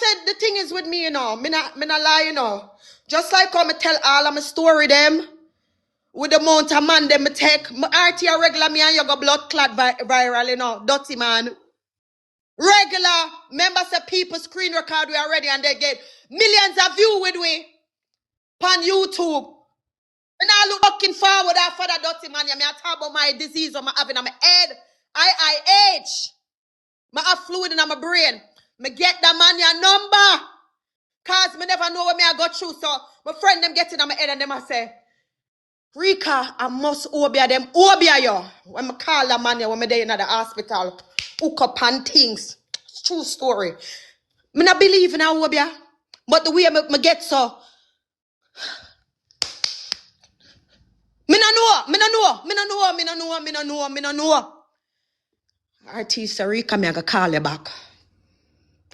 said the thing is with me, me not lie, Just like how me tell all of my story them, with the amount of man them me take, my RT a regular me and you go blood clot viral, dirty man. Regular, members of people screen record we already and they get millions of views with we on YouTube. And I looking forward after that dirty man. I talk about my disease I'm having on my head. IIH. I have fluid in my brain. Me get that man your number. Cause me never know what me I go through. So my friend them get in my head and them I say, Rika, I must obey them. Obey you. When I call that man when me there in the hospital, hook up and things. It's true story. Me not believe in obey. But the way me get so. Me no know. Artist Rika, me I go call you back.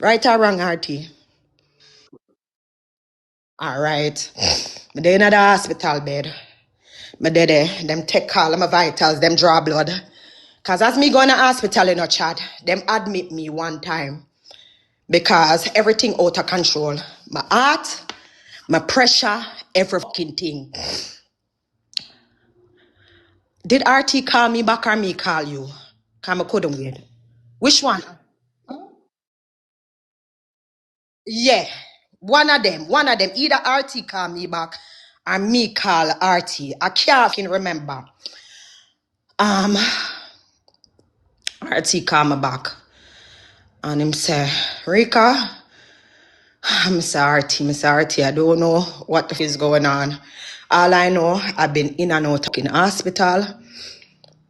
Right or wrong, RT? All right. Me there in the hospital bed. Me there, them take call of my vitals, them draw blood. Cause as me going to hospital in a chat, them admit me one time. Because everything out of control. My heart, my pressure, every fucking thing. Did RT call me back or me call you? Cause I couldn't wait. Which one? Yeah. One of them. Either RT call me back or me call RT. I can't fucking remember. RT call me back. And him say, Rika, Mr. RT, I don't know what is going on. All I know, I've been in and out in hospital.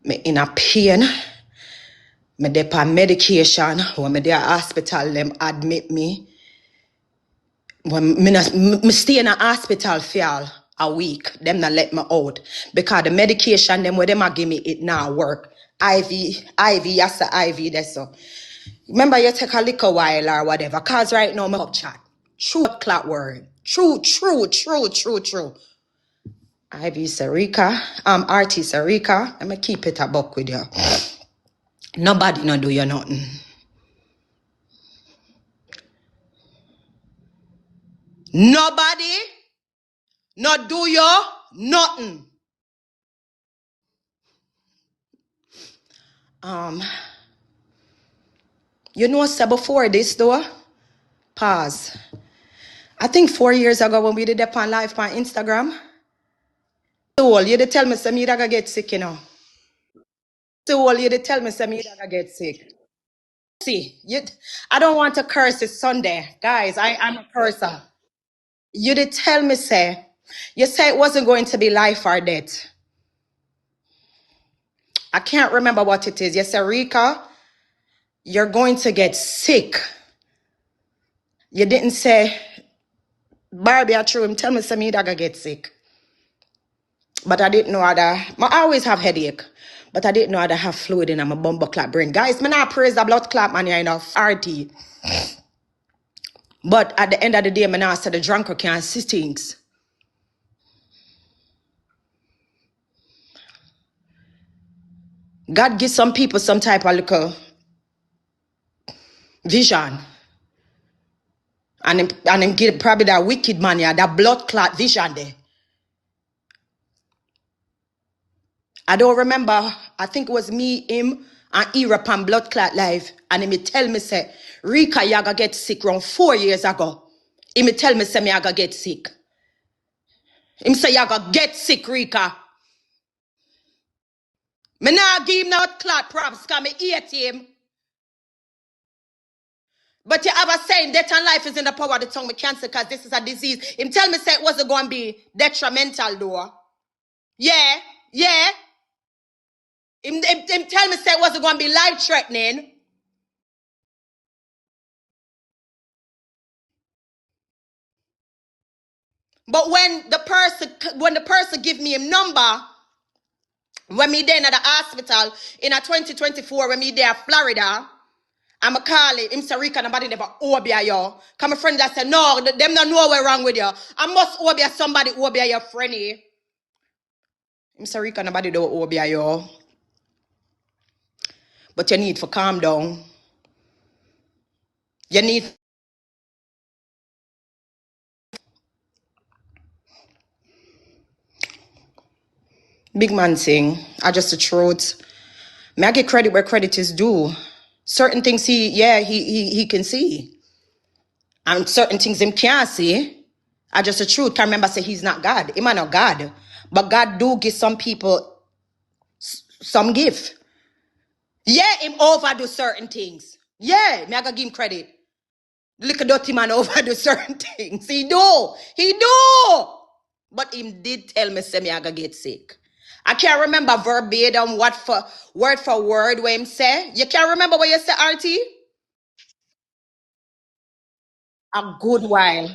Me in a pain. Me dey on medication. When me dey at hospital, them admit me. When me stay in a hospital for a week, them not let me out. Because the medication, them where them a give me, it now work. yes the IV, that's so. Remember you take a little while or whatever. Cause right now, me up chat. True clock word. True. IV Sarika. RT Sarika. I'ma keep it a buck with you. Nobody no do you nothing. Nobody no do you nothing. You know say before this though? Pause. I think 4 years ago when we did that on live on Instagram. So you did tell me some you gonna get sick, So you did tell me some you gonna get sick. See, I don't want to curse. It's Sunday. Guys, I'm a cursor. You did tell me, you said it wasn't going to be life or death. I can't remember what it is. You said, Rika, you're going to get sick. You didn't say, Barbie, I true him, tell me some you gonna get sick. But I didn't know I always have headache. But I didn't know I have fluid in my bumbo clot brain. Guys, me not praise the blood clot man, you know, RT. But at the end of the day, me not say the drunker can't see things. God gives some people some type of little vision. And him give probably that wicked man, yeah, that blood clot vision there. I don't remember, I think it was me, him, and Europe and blood clot live. And he tell me, say, Rika, you gonna get sick around 4 years ago. He tell me, say, me I gonna get sick. Him say, you gonna get sick, Rika. Me nah give him no clot props, because me hate him. But you have a saying, death and life is in the power of the tongue. Me cancer, because this is a disease. Him tell me, say, it wasn't going to be detrimental, though. Yeah. Him tell me, say, it wasn't going to be life-threatening. But when the person give me him number, when me there in the hospital in a 2024, when me there Florida, I'm a call him say Rika nobody never obey you. Come my friend that said no, them don't know what's wrong with you. I must obey somebody obey your friendly. Him say Rika nobody don't obey you. But you need to calm down. You need Big man thing. I just the truth. May I get credit where credit is due. Certain things he can see. And certain things him can't see. I just the truth. Can't remember say he's not God. Him not God. But God do give some people some gift. Yeah, him overdo certain things. Yeah, me I gotta give him credit. Look at dirty man overdo certain things. He do. He do. But him did tell me say me I gotta get sick. I can't remember verbatim word for word what him say. You can't remember what you said, RT? A good while.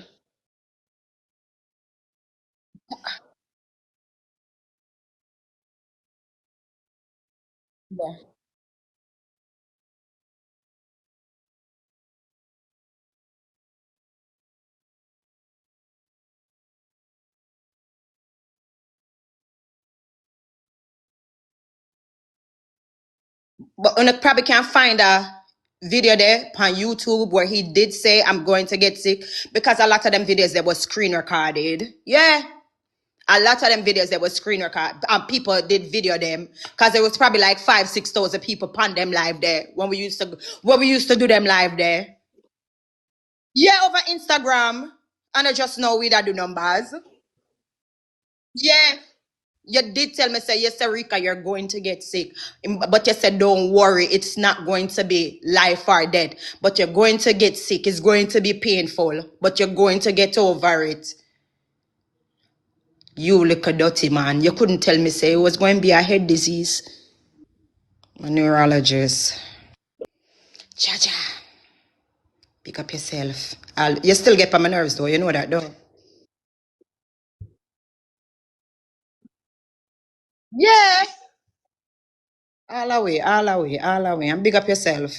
Yeah. But you probably can't find a video there on YouTube where he did say I'm going to get sick because a lot of them videos that was screen recorded. Yeah. A lot of them videos that were screen record people did video them because there was probably like 5,000-6,000 people upon them live there when we used to do them live there. Yeah, over Instagram. And I just know we that do numbers. Yeah. You did tell me, say, yes, sir, Rika, you're going to get sick. But you said, don't worry, it's not going to be life or death. But you're going to get sick. It's going to be painful. But you're going to get over it. You little dirty man. You couldn't tell me, say, it was going to be a head disease. A neurologist. Jaja. Pick up yourself. You still get on my nerves, though. You know that, though. Yeah. All away, all away, all away. And big up yourself.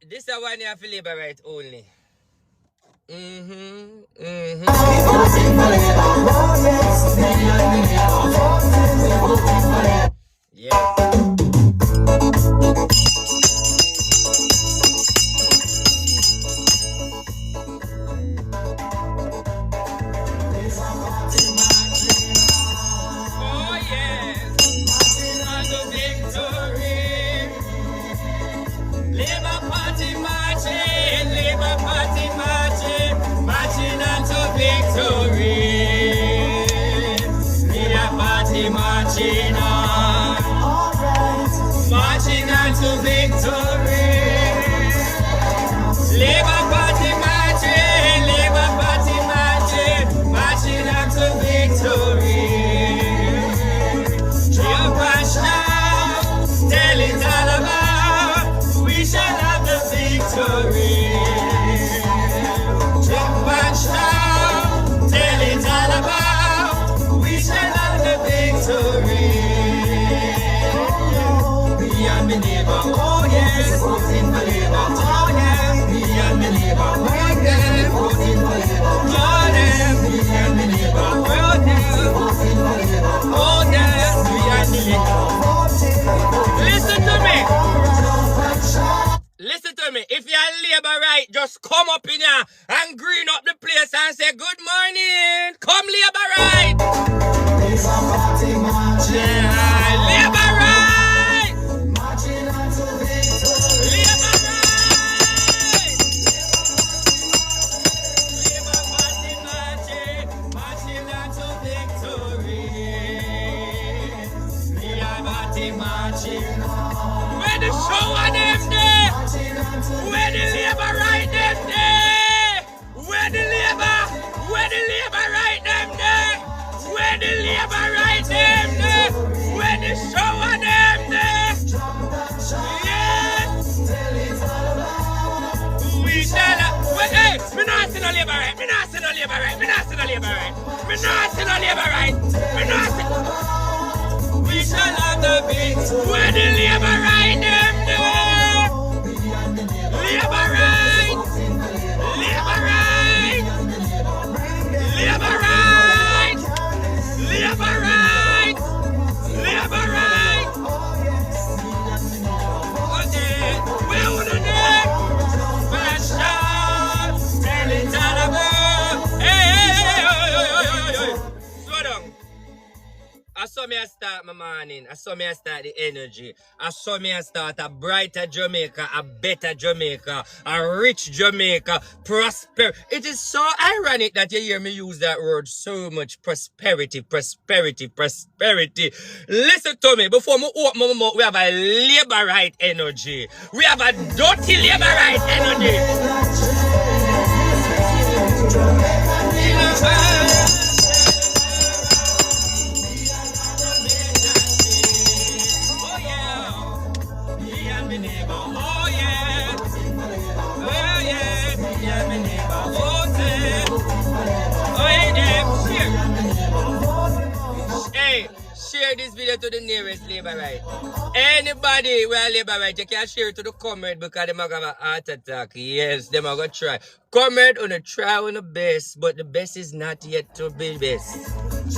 This is one you have to liberate only. Yeah. Oh yes, on the victory. Labour Party marching, Labour Party marching, marching unto victory. Labour Party marching on, marching unto victory. Labour Party marching, Labour Party marching, marching unto victory. Your passion, tell it all about. We shall have the victory. victory. Me and me neighbor, oh yeah, voting for Labour, oh yeah. Me and me neighbor, oh yeah, voting for Labour, oh yeah. Me and me neighbor, oh yeah, voting for Labour, oh yeah. Me and me neighbor. Listen to me. Listen to me. If you're Labour right, just come up in here and green up the place and say good morning. Come Labour right. Yeah, Labour right. Labour right. Labour Party marching on to victory. Labour Party marching. Where the show of them there? Where the Labour right them there? Where the Labour right them there? Where the Labour right them there? Where the show of them there? Yes. We shall hey, me not see no Labour right. Me not see no Labour right. Me not see no Labour right. Me not see no Labour right. Me not see. We shall have the beat. Where the Labour right them there? Labour right. Labour right. Labour right. Labour right. Labour right. Okay, where would the name? Fashion. Tell it all about. Hey. Slow down. I saw me start my morning. I saw me start the energy. I saw me start a brighter Jamaica, a better Jamaica, a rich Jamaica, prosper. It is so ironic that you hear me use that word so much. Prosperity, prosperity, prosperity. Listen to me. Before me open my mouth, we have a Labour right energy. We have a dirty Labour right energy. Hey, share this video to the nearest Labour right. Anybody who are Labour right, you can share it to the comrade because they might have a heart attack. Yes, they might go try. Comrade on a try on the best, but the best is not yet to be best. We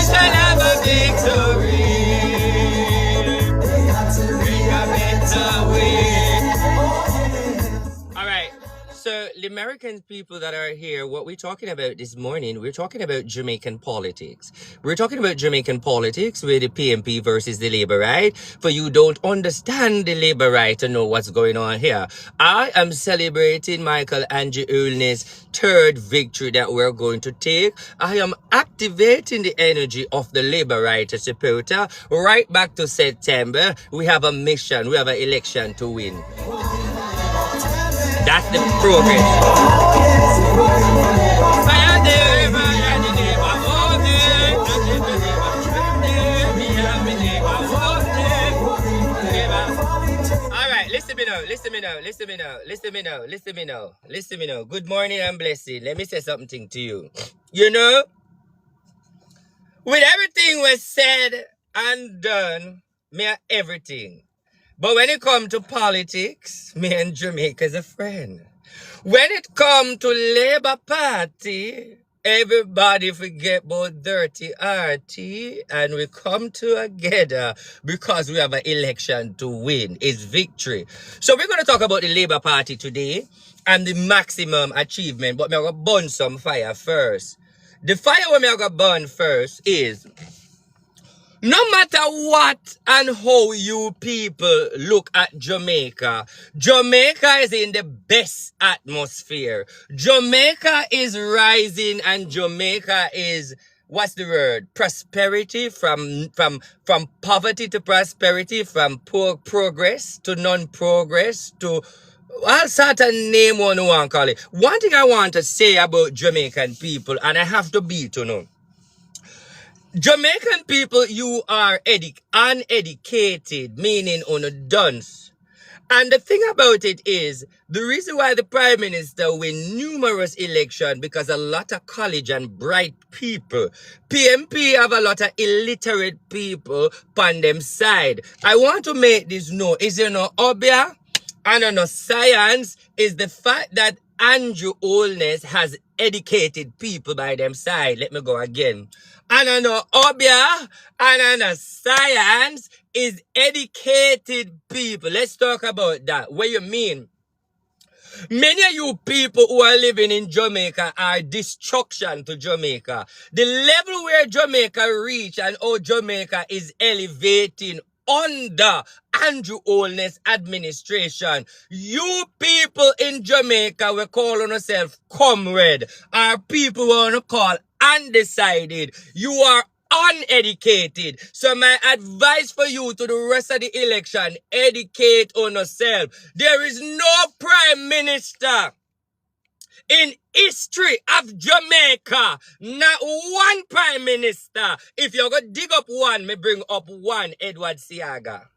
shall have a victory. Rika better win. All right. So the American people that are here, what we're talking about this morning, we're talking about Jamaican politics. We're talking about Jamaican politics with the PMP versus the Labour right. For you don't understand the Labour right to know what's going on here. I am celebrating Michael Angie Ulney's third victory that we're going to take. I am activating the energy of the Labour right supporter. Right back to September, we have a mission, we have an election to win. That's the progress. Alright, listen me now. Good morning and blessing. Let me say something to you. You know, with everything was said and done, me everything. But when it comes to politics, me and Jamaica's a friend. When it comes to Labour Party, everybody forget about dirty RT and we come together because we have an election to win. It's victory. So we're going to talk about the Labour Party today and the maximum achievement, but I'm going to burn some fire first. The fire I'm going to burn first is, no matter what and how you people look at Jamaica, Jamaica is in the best atmosphere. Jamaica is rising and Jamaica is, what's the word? Prosperity, from poverty to prosperity, from poor progress to non-progress to all sort of name one want to call it. One thing I want to say about Jamaican people, and I have to be to know. Jamaican people, you are uneducated, meaning on a dunce. And the thing about it is, the reason why the Prime Minister win numerous elections, because a lot of college and bright people. PMP have a lot of illiterate people on them side. I want to make this known. Is obvious? And science is the fact that Andrew Holness has educated people by them side. Let me go again. And obia and science is educated people. Let's talk about that. What you mean? Many of you people who are living in Jamaica are destruction to Jamaica. The level where Jamaica reach and how Jamaica is elevating under Andrew Holness administration. You people in Jamaica, we call on yourself comrade. Our people want to call undecided. You are uneducated. So my advice for you to the rest of the election, educate on yourself. There is no prime minister in history of Jamaica. Not one prime minister. If you're going to dig up one, me bring up one, Edward Seaga.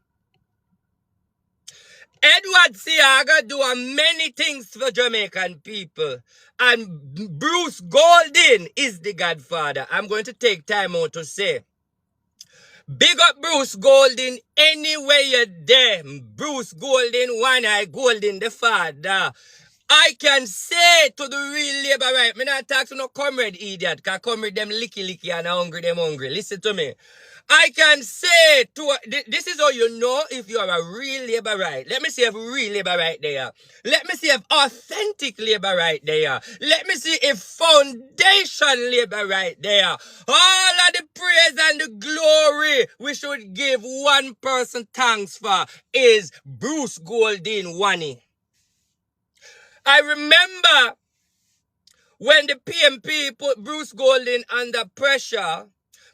Edward Seaga do many things for Jamaican people. And Bruce Golding is the godfather. I'm going to take time out to say, big up Bruce Golding anywhere you're there. Bruce Golding, one eye, Golding the father. I can say to the real labor right, me not talk to no comrade idiot, because comrade them licky and hungry them hungry. Listen to me. I can say to, this is how you know if you are a real labor right. Let me see if real labor right there. Let me see if authentic labor right there. Let me see if foundation labor right there. All of the praise and the glory we should give one person thanks for is Bruce Golding Wani. I remember when the PMP put Bruce Golding under pressure.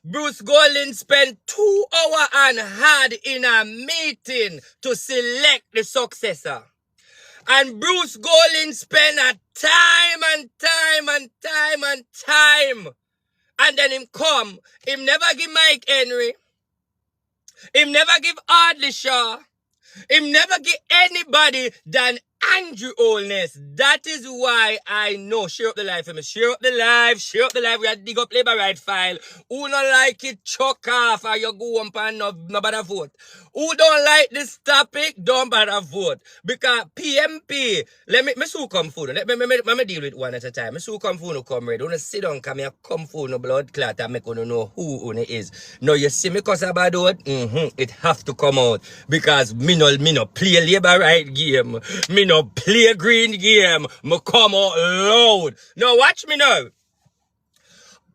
Bruce Golding spent 2 hours and hard in a meeting to select the successor. And Bruce Golding spent a time. And then him come. Him never give Mike Henry. Him never give Audley Shaw. Him never give anybody than Andrew Holness. That is why I know. Share up the live for me. Share up the live. We have to dig up labor right file. Who don't like it, chuck off or you go up and no bother vote. Who don't like this topic, don't bother vote. Because PMP, me so come food. Let me deal with one at a time. Me so come food no comrade. Don't sit down, come here, come food no blood clot and make you know who it is. Now you see me cause about it? It have to come out. Because me no play labor right game. Me no play green game. Me come out loud. Now watch me now.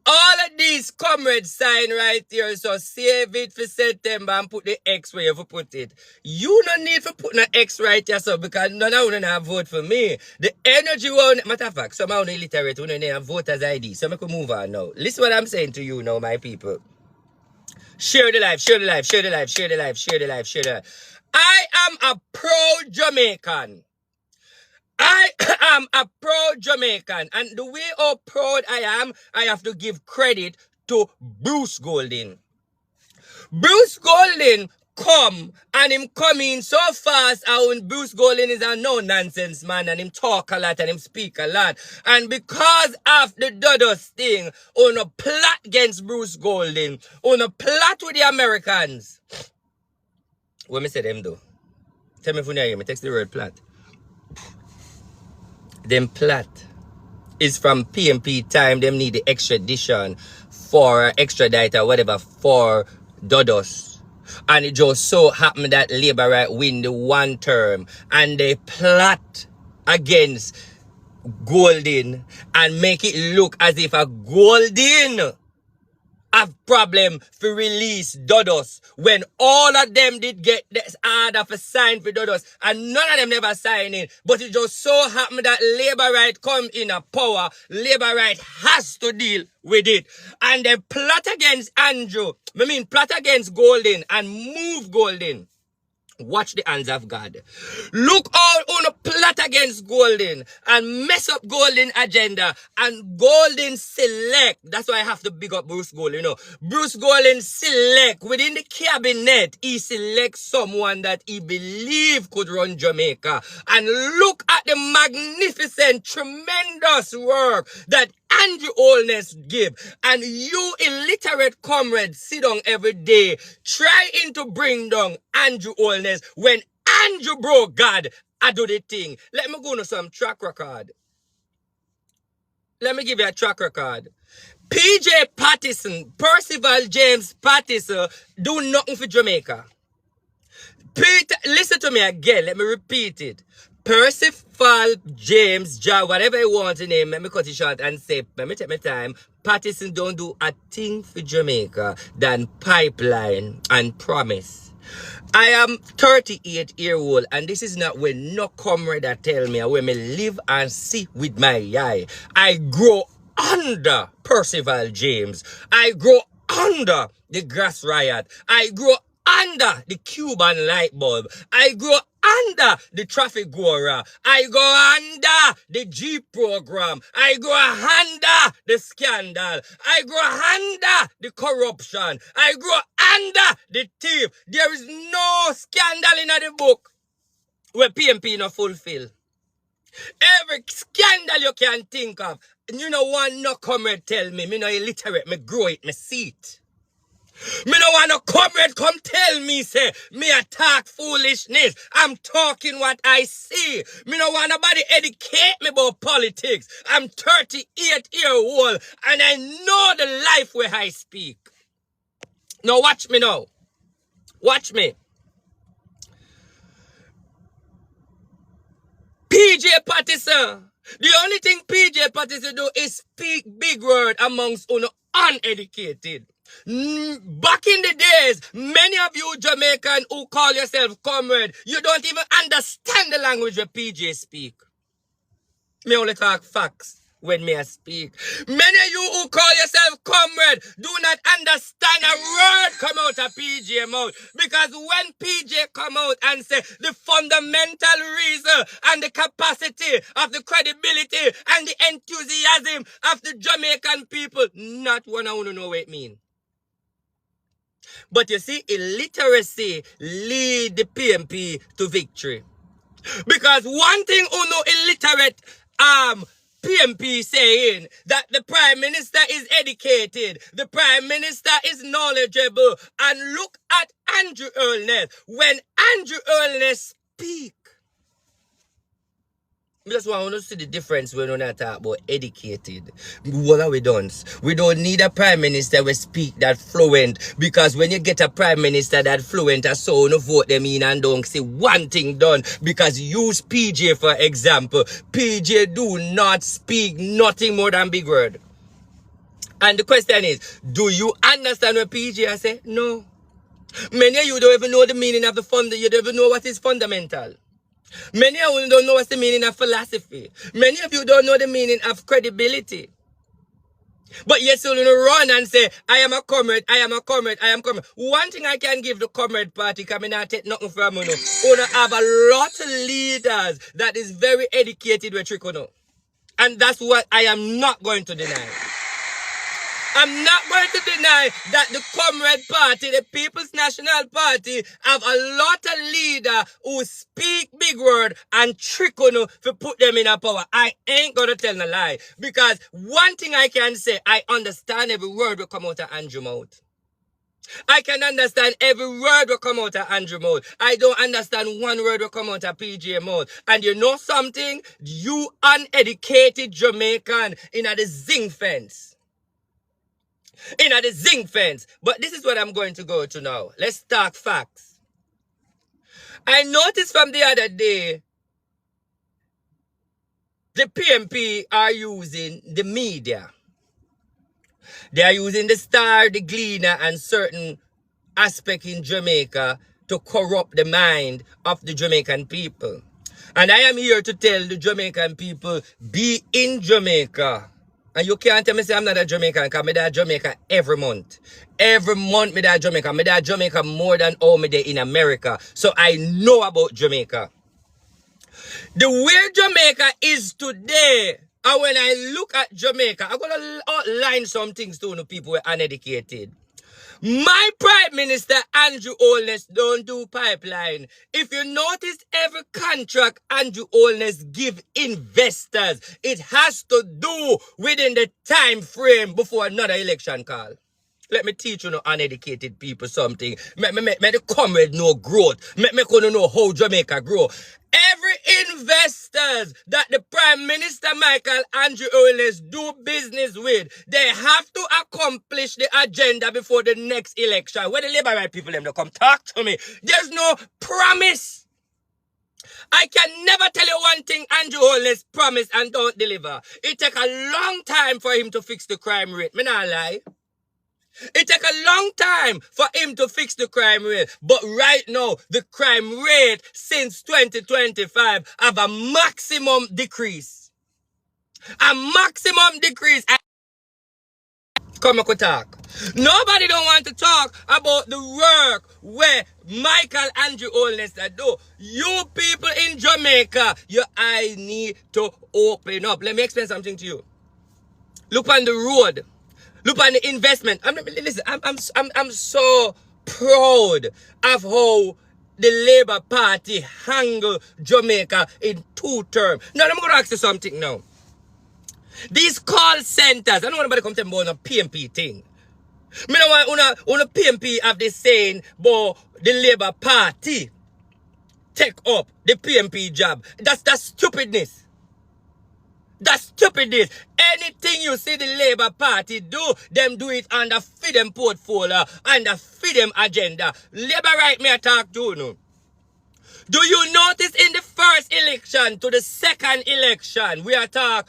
All of these comrades sign right here, so save it for September and put the X where you put it. You don't need to put an X right here, so because none of you have vote for me. The energy one, matter of fact, some of you illiterate, you don't have voters ID, so I can move on now. Listen what I'm saying to you now, my people. Share the live. I am a pro-Jamaican. I am a pro-Jamaican, and the way how proud I am, I have to give credit to Bruce Golding. Bruce Golding come, and him coming so fast, and Bruce Golding is a no-nonsense man, and him talk a lot, and him speak a lot. And because of the Dodos thing, on a plot against Bruce Golding, on a plot with the Americans. What me say them do? Tell me if you hear me, text the word plot. Them plot is from PMP time. Them need the extradition for extradite or whatever for Dodos. And it just so happened that Labour right win the one term. And they plot against Golding and make it look as if a Golding have problem for release Dodos when all of them did get this order for sign for Dodos and none of them never sign in. But it just so happened that Labour right come in a power. Labour right has to deal with it. And they plot against Andrew. Plot against Golding and move Golding. Watch the hands of God. Look all on a plot against Golden and mess up Golden agenda. And Golden select. That's why I have to big up Bruce Golden. Bruce Golden select within the cabinet. He selects someone that he believe could run Jamaica. And look at the magnificent, tremendous work that Andrew Holness give. And you illiterate comrades sit down every day trying to bring down Andrew Holness when Andrew bro God I do the thing. Let me go to some track record. Let me give you a track record. PJ Patterson, Percival James Patterson do nothing for Jamaica. Peter, listen to me again. Let me repeat it. Percival James, whatever you want to name, let me cut it short and say, let me take my time. Patterson don't do a thing for Jamaica than pipeline and promise. I am 38-year-old and this is not when no comrade that tell me when me live and see with my eye. I grow under Percival James. I grow under the grass riot. I grow under the Cuban light bulb. I grow under the traffic Gora. I go under the G program. I go under the scandal. I go under the corruption. I go under the thief. There is no scandal in the book where PMP not fulfill. Every scandal you can think of. You know one no comrade tell me no illiterate, me grow it, me see it. Me no want no comrade come tell me, say, me attack foolishness. I'm talking what I see. Me no want nobody educate me about politics. I'm 38-year-old and I know the life where I speak. Now watch me now. Watch me. PJ Patterson. The only thing PJ Patterson do is speak big word amongst uneducated. Back in the days, many of you Jamaican who call yourself comrade, you don't even understand the language where PJ speak. Me only talk facts when me I speak. Many of you who call yourself comrade do not understand a word come out of PJ mouth. Because when PJ come out and say the fundamental reason and the capacity of the credibility and the enthusiasm of the Jamaican people, not one of you know what it means. But you see, illiteracy lead the PMP to victory. Because one thing illiterate PMP saying that the Prime Minister is educated, the Prime Minister is knowledgeable, and look at Andrew Holness. When Andrew Holness speak, I just want to see the difference when we talk about educated. What are we done? We don't need a Prime Minister who speak that fluent, because when you get a Prime Minister that fluent, so no vote them in and don't see one thing done. Because use PJ for example. PJ do not speak nothing more than big word. And the question is, do you understand what PJ say? No. Many of you don't even know the meaning of the fund. You don't even know what is fundamental. Many of you don't know what's the meaning of philosophy. Many of you don't know the meaning of credibility. But yes, you run and say, I am a comrade, I am a comrade, I am comrade. One thing I can give the comrade party, because I not take nothing from you. You have a lot of leaders that is very educated with Tricono. And that's what I am not going to deny. I'm not going to deny that the Comrade Party, the People's National Party, have a lot of leaders who speak big word and trick on you to put them in a power. I ain't going to tell no lie. Because one thing I can say, I understand every word will come out of Andrew mouth. I can understand every word will come out of Andrew mouth. I don't understand one word will come out of PJ mouth. And you know something? You uneducated Jamaican in the zinc fence. In the zinc fence. But this is what I'm going to go to now. Let's talk facts. I noticed from the other day, the PMP are using the media. They are using the Star, the Gleaner, and certain aspects in Jamaica to corrupt the mind of the Jamaican people. And I am here to tell the Jamaican people, be in Jamaica And you can't tell me say I'm not a Jamaican, because I'm there Jamaica every month. Every month I'm there Jamaica. I'm there Jamaica more than all me there in America. So I know about Jamaica. The way Jamaica is today, and when I look at Jamaica, I'm going to outline some things to people who are uneducated. My Prime Minister Andrew Holness don't do pipeline. If you notice every contract Andrew Holness give investors, it has to do within the time frame before another election call. Let me teach you no uneducated people something. Make the comrade know growth. Make know how Jamaica grow. Every investors that the Prime Minister Michael Andrew Holness do business with, they have to accomplish the agenda before the next election. Where the Labour right people them to come talk to me. There's no promise. I can never tell you one thing Andrew Holness promise and don't deliver. It take a long time for him to fix the crime rate. Me not lie. It take a long time for him to fix the crime rate. But right now, the crime rate since 2025 have a maximum decrease. A maximum decrease. Come on, talk. Nobody don't want to talk about the work where Michael Andrew Holness do. You people in Jamaica, your eye need to open up. Let me explain something to you. Look on the road. Look at the investment. Listen, I'm so proud of how the Labour Party handle Jamaica in 2 terms. Now, I'm going to ask you something now. These call centers, I don't want anybody come tell me about a PMP thing. Me don't want una PMP have this saying about the Labour Party take up the PMP job. That's stupidness. That's stupidness. Anything you see the Labour Party do, them do it under Fidel portfolio, under Fidel agenda. Labour right me talk to you. Do you notice in the first election to the second election, we are talk,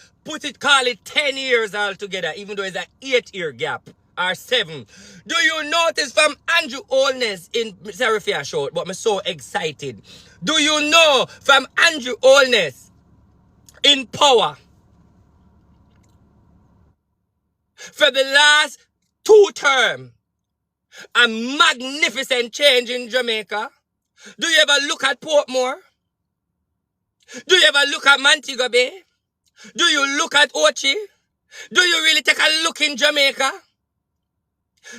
call it 10 years altogether, even though it's an 8-year gap, or 7. Do you notice from Andrew Holness in, sorry for your short, but I'm so excited. Do you know from Andrew Holness in power, for the last 2 terms, a magnificent change in Jamaica? Do you ever look at Portmore? Do you ever look at Montego Bay? Do you look at Ochi? Do you really take a look in Jamaica?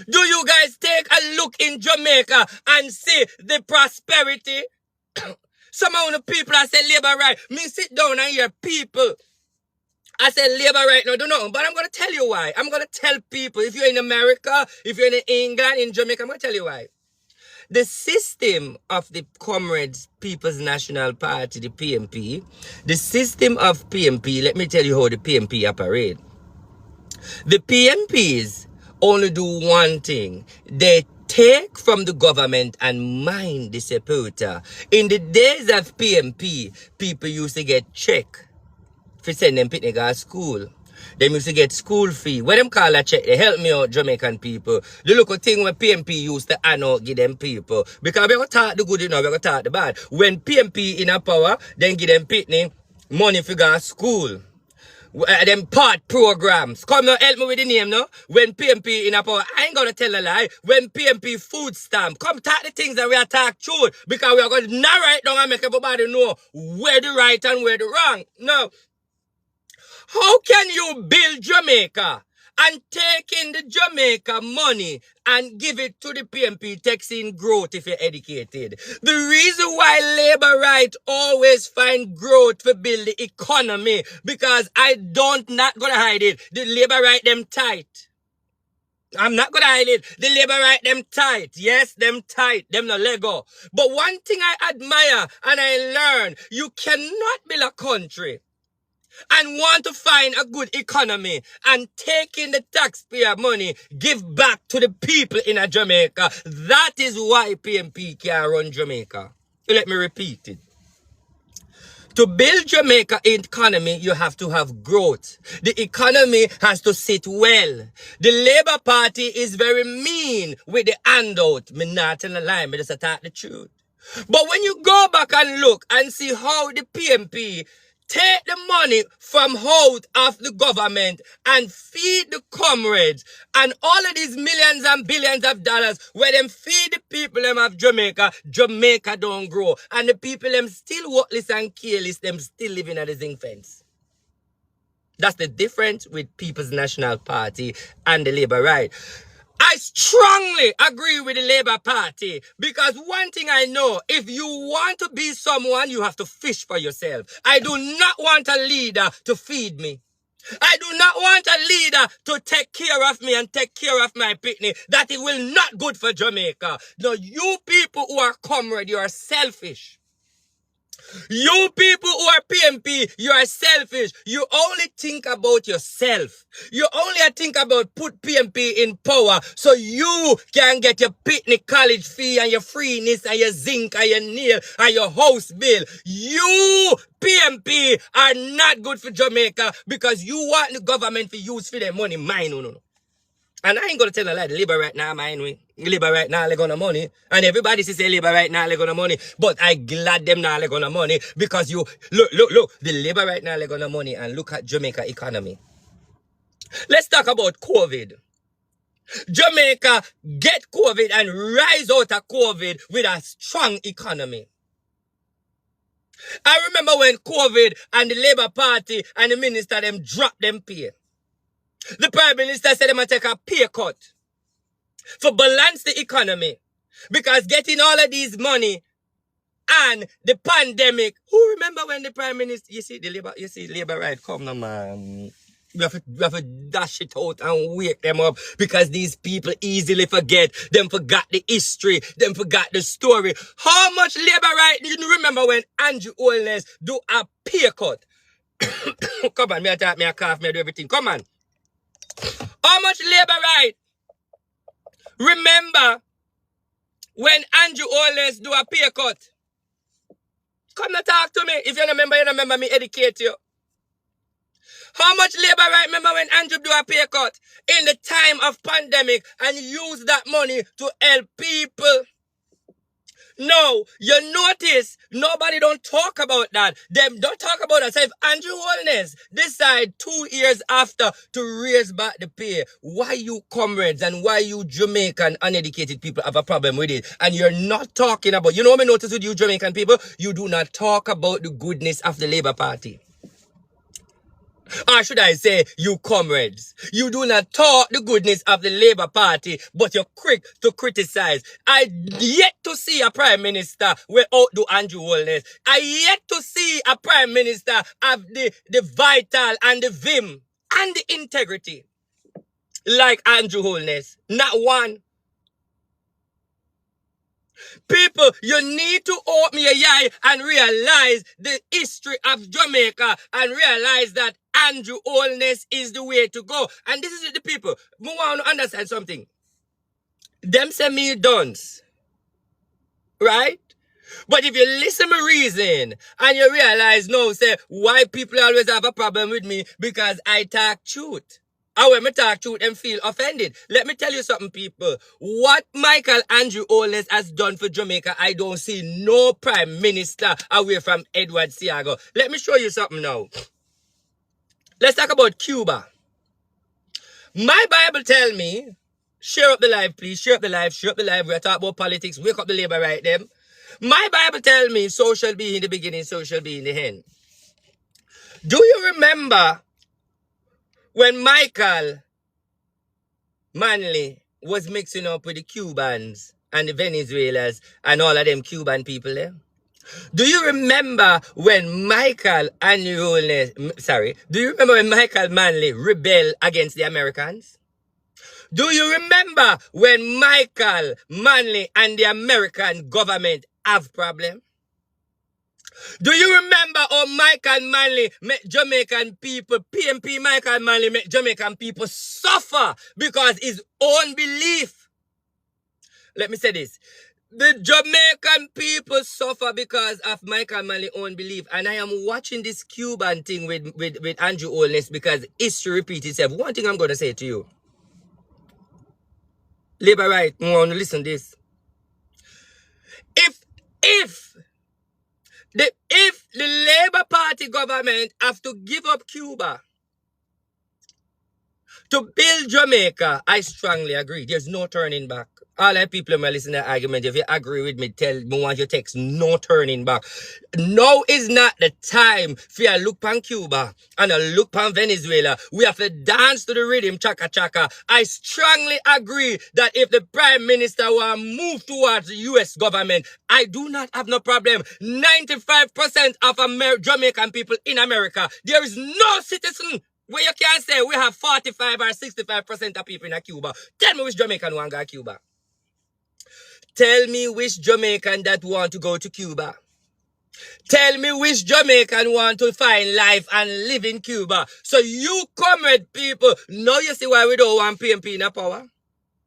Do you guys take a look in Jamaica and see the prosperity? Some of the people I say Labour right. Me sit down and hear people. I say Labour right now, do nothing. But I'm going to tell you why. I'm going to tell people, if you're in America, if you're in England, in Jamaica, I'm going to tell you why. The system of the Comrades People's National Party, the PMP, the system of PMP, let me tell you how the PMP operate. The PMPs only do one thing. They take from the government and mine the supporter. In the days of PMP, people used to get check for send them picnic at school. They used to get school fee. When them call a check, they help me out, Jamaican people. The local thing when PMP used to honor give them people. Because we're going to talk the good, you know, we're going to talk the bad. When PMP in a power, then give them picnic, money for go to school. Them part programs. Come now, help me with the name, no? When PMP in a power, I ain't gonna tell a lie. When PMP food stamp, come talk the things that we are talk true. Because we are going to narrate down and make everybody know where the right and where the wrong. No. How can you build Jamaica and take in the Jamaica money and give it to the PMP, taxing growth if you're educated? The reason why Labour right always find growth to build the economy, because not gonna hide it, the Labour right them tight. I'm not gonna hide it. The Labour right them tight. Yes, them tight. Them no Lego. But one thing I admire and I learn, you cannot build a country and want to find a good economy and take in the taxpayer money, give back to the people in a Jamaica. That is why PMP can run Jamaica. Let me repeat it. To build Jamaica economy, you have to have growth. The economy has to sit well. The Labour Party is very mean with the handout. Me not telling a lie, me just talk the truth. But when you go back and look and see how the PMP take the money from out of the government and feed the comrades and all of these millions and billions of dollars where them feed the people them of Jamaica, Jamaica don't grow. And the people them still worthless and careless, them still living at the zinc fence. That's the difference with People's National Party and the Labour Right. I strongly agree with the Labour Party because one thing I know, if you want to be someone, you have to fish for yourself. I do not want a leader to feed me. I do not want a leader to take care of me and take care of my picnic. That it will not good for Jamaica. No, you people who are comrade, you are selfish. You people who are PMP, you are selfish. You only think about yourself. You only think about put PMP in power so you can get your picnic college fee and your freeness and your zinc and your nail and your house bill. You PMP are not good for Jamaica because you want the government to use for their money. Mine, no. And I ain't gonna tell a lie, the Labour right now, mine we. Labour right now, they're gonna money. And everybody say Labour right now, they're gonna money. But I glad them now, they're gonna money. Because you, look, the Labour right now, they're gonna money. And look at Jamaica economy. Let's talk about COVID. Jamaica get COVID and rise out of COVID with a strong economy. I remember when COVID and the Labour Party and the minister, them dropped them pay. The Prime Minister said they might take a pay cut for balance the economy. Because getting all of these money and the pandemic, who remember when the Prime Minister, you see Labour Right come now, man. We have to dash it out and wake them up because these people easily forget. Them forgot the history. Them forgot the story. How much Labour Right do you remember when Andrew Holness do a pay cut? Come on, me attack, me a cough, me do everything. Come on. How much Labour Right? Remember when Andrew Holness do a pay cut? Come and talk to me. If you don't remember, me educate you. How much Labour Right remember when Andrew do a pay cut in the time of pandemic and use that money to help people? No, you notice nobody don't talk about that. Them don't talk about that. So if Andrew Holness decide 2 years after to raise back the pay, why you comrades and why you Jamaican uneducated people have a problem with it? And you're not talking about, you know what I notice with you Jamaican people? You do not talk about the goodness of the Labour Party. Or should I say, you comrades, you do not talk the goodness of the Labour Party, but you're quick to criticize. I yet to see a Prime Minister will outdo Andrew Holness. I yet to see a Prime Minister have the vital and the vim and the integrity like Andrew Holness. Not one. People, you need to open your eye and realize the history of Jamaica and realize that Andrew Holness is the way to go. And this is the people. We want to understand something. Them say me duns. Right? But if you listen to my reason and you realize, no, say, why people always have a problem with me? Because I talk truth. And when I talk truth, them feel offended. Let me tell you something, people. What Michael Andrew Holness has done for Jamaica, I don't see no Prime Minister away from Edward Seago. Let me show you something now. Let's talk about Cuba. My Bible tell me, share up the live, please. Share up the live. Share up the live. We're talking about politics. Wake up the Labour Right them. My Bible tell me, so shall be in the beginning, so shall be in the end. Do you remember when Michael Manley was mixing up with the Cubans and the Venezuelans and all of them Cuban people there? Do you remember when Michael Manley rebelled against the Americans? Do you remember when Michael Manley and the American government have problem? Do you remember how Michael Manley make Jamaican people, PMP Michael Manley make Jamaican people suffer because his own belief? Let me say this. The Jamaican people suffer because of Michael Manley's own belief. And I am watching this Cuban thing with Andrew Holness because history repeats itself. One thing I'm going to say to you. Labour Right, I want to listen to this. If If the Labour Party government have to give up Cuba to build Jamaica, I strongly agree. There's no turning back. All the people who listen to the argument, if you agree with me, tell me want your text, no turning back. Now is not the time for you to look on Cuba and look on Venezuela. We have to dance to the rhythm, chaka chaka. I strongly agree that if the Prime Minister will move towards the US government, I do not have no problem. 95% of Jamaican people in America, there is no citizen where you can say we have 45 or 65% of people in Cuba. Tell me which Jamaican want to go to Cuba. Tell me which Jamaican that want to go to Cuba. Tell me which Jamaican want to find life and live in Cuba. So you comrade people, now you see why we don't want PMP in power?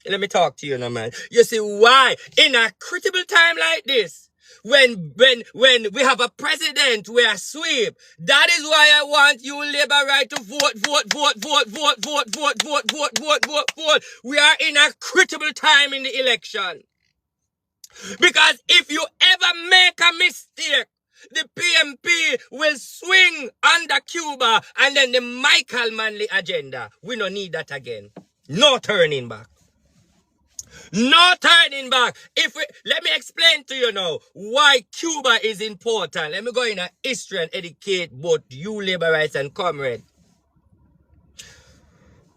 Let me talk to you now, man. You see why? In a critical time like this, when we have a president we are sweep, that is why I want you Labour right to vote. We are in a critical time in the election. Because if you ever make a mistake, the PMP will swing under Cuba and then the Michael Manley agenda. We don't need that again. No turning back. No turning back. Let me explain to you now why Cuba is important. Let me go in a history and educate both you Laborites and comrade.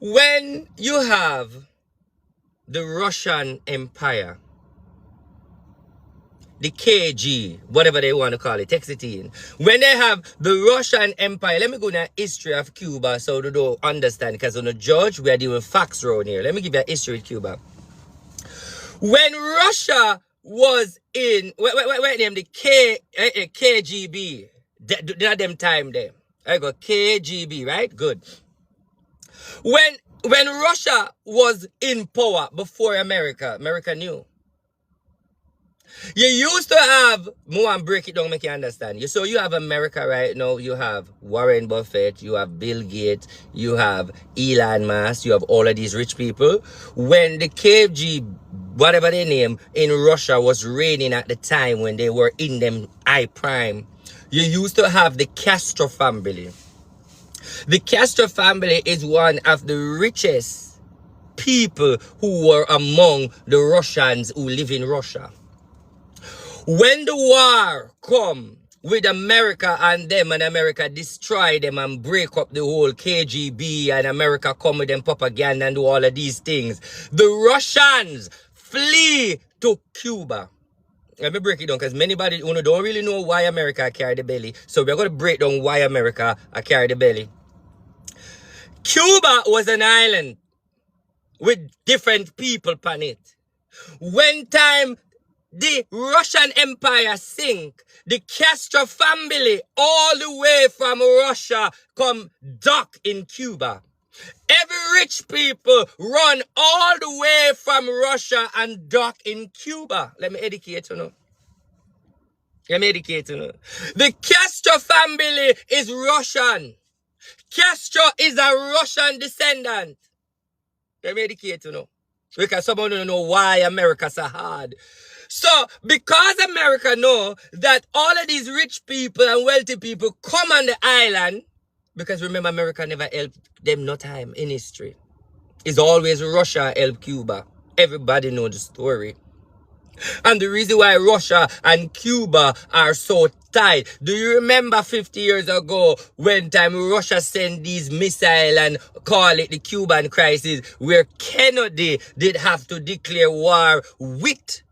When you have the Russian Empire, the KG, whatever they want to call it, text it in. When they have the Russian Empire, let me go in a history of Cuba so they don't understand, because on the judge, we are dealing with facts around here. Let me give you a history of Cuba. When Russia was in, what name, the KGB, not them time there. I go KGB, right? Good. When Russia was in power before America knew. You used to have, more and break it down, make you understand. So you have America right now, you have Warren Buffett, you have Bill Gates, you have Elon Musk, you have all of these rich people. When the KG, whatever their name, in Russia was reigning at the time when they were in them high prime, you used to have the Castro family. The Castro family is one of the richest people who were among the Russians who live in Russia. When the war come with America and them, and America destroy them and break up the whole KGB, and America come with them propaganda and do all of these things, the Russians flee to Cuba. Let me break it down, because many body don't really know why America carry the belly. So we're going to break down why America carry the belly. Cuba was an island with different people on it. When time the Russian Empire sink, the Castro family all the way from Russia come dock in Cuba. Every rich people run all the way from Russia and dock in Cuba. Let me educate you now. The Castro family is Russian. Castro is a Russian descendant. Let me educate you now. Because someone don't know why America's so hard. So, because America know that all of these rich people and wealthy people come on the island, because remember, America never helped them no time in history. It's always Russia help Cuba. Everybody know the story. And the reason why Russia and Cuba are so tight. Do you remember 50 years ago when time Russia sent these missiles and call it the Cuban crisis, where Kennedy did have to declare war with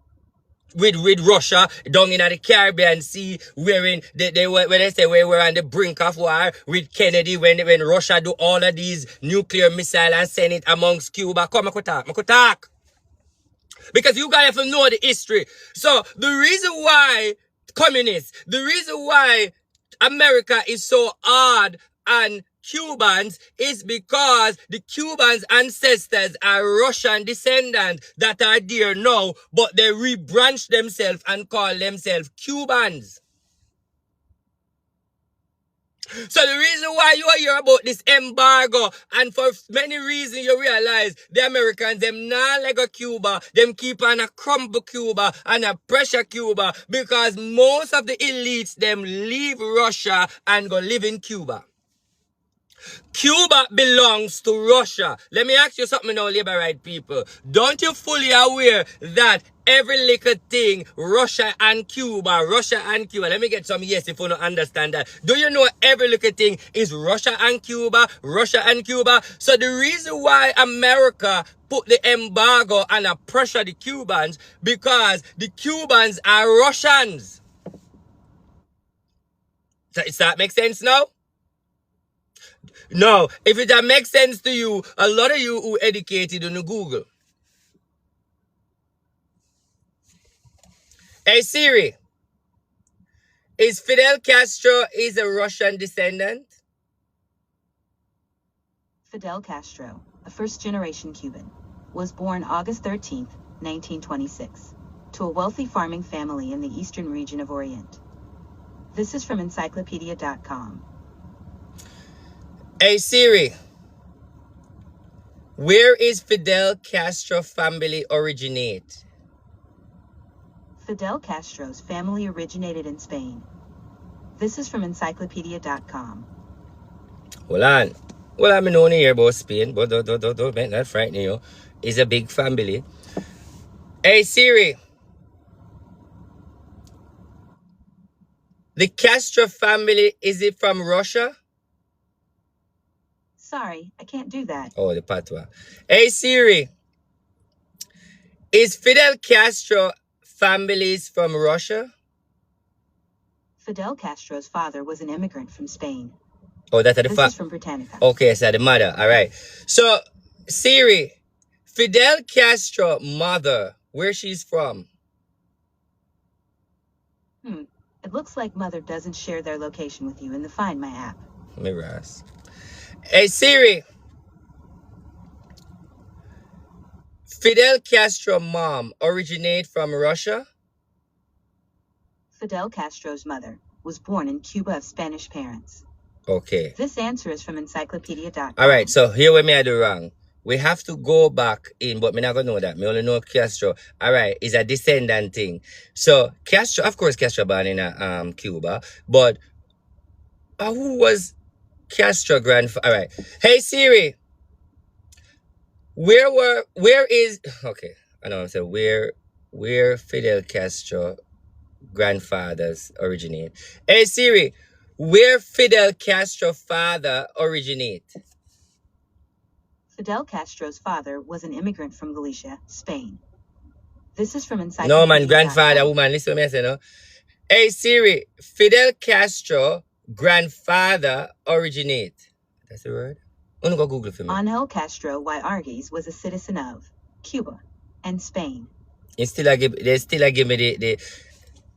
Russia down in the Caribbean Sea, wherein they were on the brink of war with Kennedy when Russia do all of these nuclear missiles and send it amongst Cuba. Come, I could talk. Because you guys have to know the history. So the reason why communists, the reason why America is so hard on Cubans is because the Cubans' ancestors are Russian descendants that are there now, but they rebranch themselves and call themselves Cubans. So the reason why you hear about this embargo, and for many reasons you realize the Americans, them not like a Cuba, them keep on a crumble Cuba and a pressure Cuba, because most of the elites, them leave Russia and go live in Cuba. Cuba belongs to Russia. Let me ask you something now, labor right people. Don't you fully aware that every little thing, Russia and Cuba, let me get some yes if you don't understand that. Do you know every little thing is Russia and Cuba? So the reason why America put the embargo and pressure the Cubans, because the Cubans are Russians. Does that make sense now? No, if it makes sense to you, a lot of you who educated on Google. Hey Siri, is Fidel Castro is a Russian descendant? Fidel Castro, a first-generation Cuban, was born August 13, 1926, to a wealthy farming family in the eastern region of Orient. This is from encyclopedia.com. Hey Siri, where is Fidel Castro family originate? Fidel Castro's family originated in Spain. This is from encyclopedia.com. Hold on. Well, I'm only here about Spain, but don't make that frighten you. It's a big family. Hey Siri, the Castro family, is it from Russia? Sorry, I can't do that. Oh, the patois. Hey Siri, is Fidel Castro families from Russia? Fidel Castro's father was an immigrant from Spain. Oh, that's the This is from Britannica. Okay, so the mother. All right. So, Siri, Fidel Castro mother, where she's from? It looks like mother doesn't share their location with you in the Find My app. Let me ask. Hey Siri, Fidel Castro mom originate from Russia? Fidel Castro's mother was born in Cuba of Spanish parents. Okay. This answer is from encyclopedia.com. All right, so here where me I do wrong. We have to go back in, but me not gonna know that. Me only know Castro. All right, it's a descendant thing. So Castro, of course, Castro born in Cuba, but who was Castro grandfather? All right. Hey Siri, where is okay? I know I'm saying where Fidel Castro grandfathers originate. Hey Siri, where Fidel Castro father originate? Fidel Castro's father was an immigrant from Galicia, Spain. This is from encyclopedia. No man, grandfather, woman, listen to me, I say no. Hey Siri, Fidel Castro grandfather originate. That's the word? I'm gonna go Google for me. Angel Castro y Argiz was a citizen of Cuba and Spain. They still give me the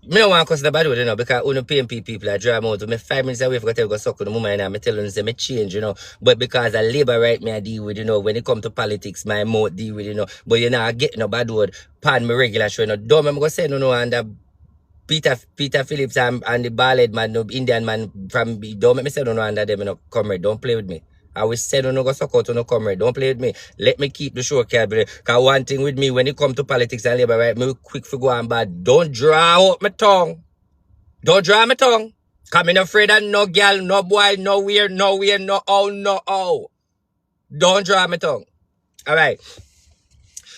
me don't want to cuss the bad word, you know, because when PMP people are drive out, me 5 minutes away for to go suck on the woman and I tell them say me change, you know. But because I labor right me I deal with, you know, when it come to politics, my mouth deal with, you know. But you know, I get no bad word, pan me regular show, you know. Don't I'm gonna say no and Peter Phillips and the ballad man, no Indian man from don't make me say no under them, you know, comrade, don't play with me. I always said no go suck out no comrade. Don't play with me. Let me keep the show carefully. Cause one thing with me, when it come to politics and labor, right, me quick for go on bad. Don't draw out my tongue. Don't draw my tongue. Cause me not afraid of no girl, no boy, no weird, no oh. Don't draw my tongue. Alright.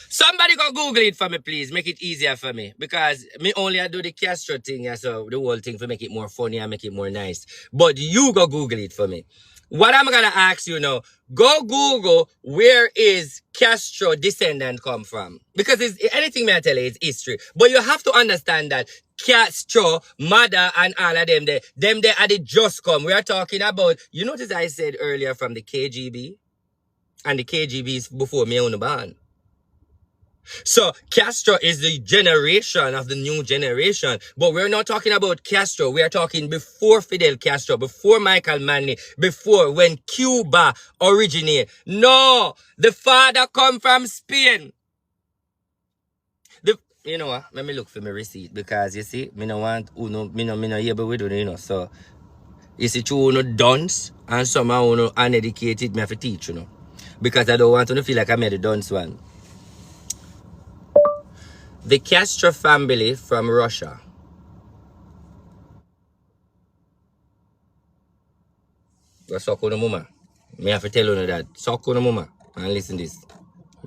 Somebody go Google it for me, please. Make it easier for me. Because me only I do the Castro thing, yeah, so the whole thing for make it more funny and make it more nice. But you go Google it for me. What I'm gonna ask you now, go Google where is Castro descendant come from. Because it's, anything may I tell you is history. But you have to understand that Castro, mother, and all of them they are the just come. We are talking about, you notice I said earlier from the KGB? And the KGB is before me on the band. So Castro is the generation of the new generation. But we're not talking about Castro. We are talking before Fidel Castro, before Michael Manley, before when Cuba originated. No, the father come from Spain. You know what? Let me look for my receipt because you see, me no want me no able with it, you know. So You see, two no dunce and some are no uneducated, me have to teach, you know. Because I don't want to feel like I made a dunce one. The Castro family from Russia. Go suck on the mama. Me have to tell you that. Suck on the mama. And listen this.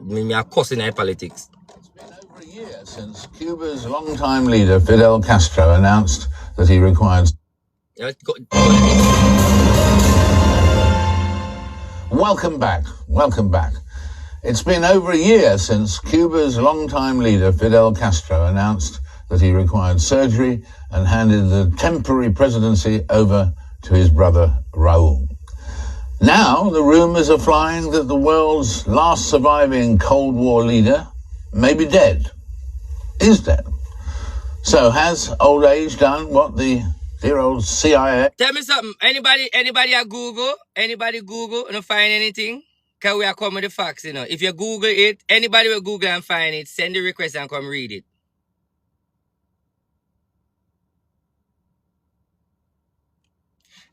Me are cussing at politics. It's been over a year since Cuba's longtime leader, Fidel Castro, announced that he required... Welcome back. Welcome back. It's been over a year since Cuba's longtime leader, Fidel Castro, announced that he required surgery and handed the temporary presidency over to his brother, Raul. Now, the rumors are flying that the world's last surviving Cold War leader may be dead, is dead. So has old age done what the dear old CIA... Tell me something. Anybody at Google? Anybody Google and find anything? Because we are coming with the facts, you know. If you Google it, anybody will Google and find it, send the request and come read it.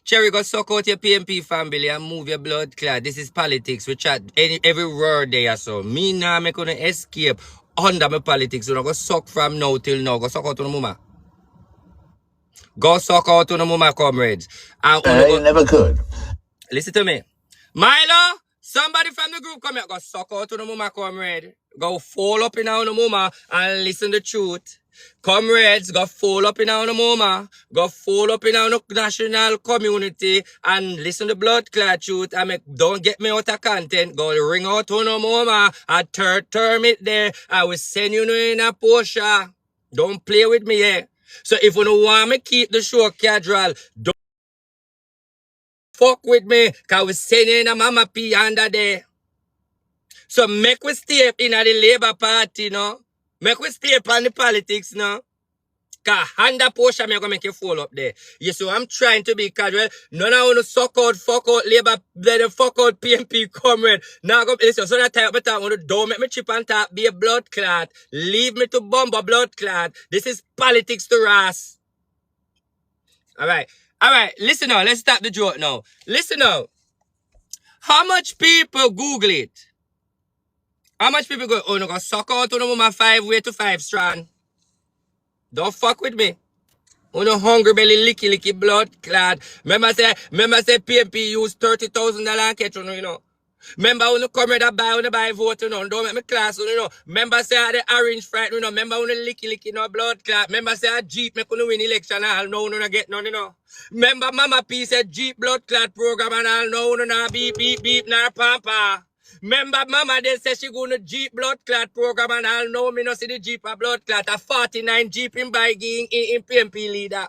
Cherry, go suck out your PMP family and move your blood clot. This is politics. We chat every word there, so. Me now, me gonna escape under my politics. You know, go suck from now till now. Go suck out to the mama. Go suck out to the mama, comrades. And never could. Listen to me. Milo, somebody from the group come here. Go suck out to the mama, comrade. Go fall up in our mama and listen the truth. Comrades, go fall up in our mama. Go fall up in our national community and listen to blood clot truth. And don't get me out of content. Go ring out to no mama. And third term it there. I will send you in a Porsche. Don't play with me here. So if you don't want me keep the show casual, don't fuck with me, because we sending a mama P under there. So make we stay in the Labour Party, no? Make we stay on the politics, no? Because under Porsche, I'm going to make you fall up there. Yes, so I'm trying to be casual. None of you suck out, fuck out Labour, then fuck out PMP comrade. Now, listen, so that time, but don't make me chip on top, be a blood clot. Leave me to bomb a blood clot. This is politics to Ras. All right, listen now, let's stop the joke now. Listen now. How much people Google it? How much people go, oh, no, go suck out on the woman 5 way to 5 strand? Don't fuck with me. Oh, no hungry belly, licky blood clad. Remember say PMP use $30,000 and catch on, you know. Remember when you come here to buy vote, you know, don't make me class, you know. Remember say the orange fright, you know. Remember when you licky no blood clot. Remember say a Jeep make you win election and all know you don't get none, you know. Remember Mama P said Jeep blood clot program and all know you don't beep, nah pampa. Remember Mama then said she gonna Jeep blood clot program and all know me no see the Jeep a blood clot. A 49 Jeep in by in PMP leader.